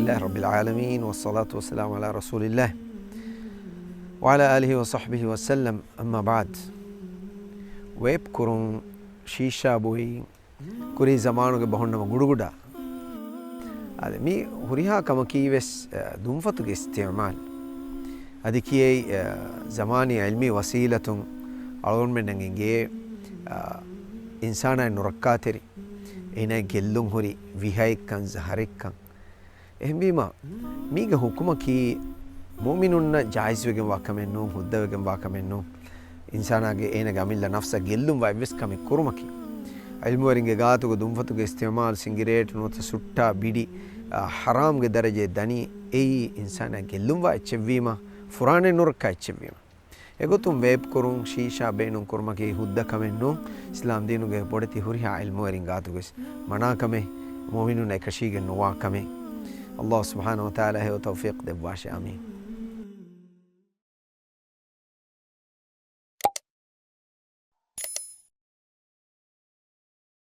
لله رب العالمين والصلاة والسلام على رسول الله وعلى آله وصحبه وسلم. أما بعد ويب كرون شيشا بوي كوري زمانو کے بہن نما گڑگڑا هذا مي هريها كما كيوس دنفتو کے استعمال هذه كي زماني علمي وسيلة أقول من نجيه إنسان نركاتري هنا جلهم هري وهاي كان زهرك كان එහෙම වීම මේක හුකුම කී මුමිනුන්න ජායිස් වෙගෙන් වාකමෙන්නු හුද්ද වෙගෙන් වාකමෙන්නු ඉන්සානාගේ ඒන ගමිල්ල නෆ්ස ගෙල්ලුම් වයිවස් කමි කුරුමකි ඉල්මු වරින්ගේ ගාතුගේ දුම්ෆතුගේ ඉස්තිමාල් සිංගිරේට් නොත සුට්ටා බිඩි හරාම්ගේ දරජේ දනි ඒ ඉන්සානා ගෙල්ලුම් වයිච්චවීම ෆුරානේ නුරකා ඉච්චවීම එගොතුම් වේබ් කුරුම් ශීෂා බේනුම් කුරුමකී හුද්ද කමෙන්නු ඉස්ලාම් දීනුගේ පොඩති හුරිහා ඉල්මු වරින් ගාතුගේ මනාකමේ මුමිනුන්න එකශීගෙන් නොවාකමේ الله سبحانه وتعالى هو توفيق دبواشي آمين.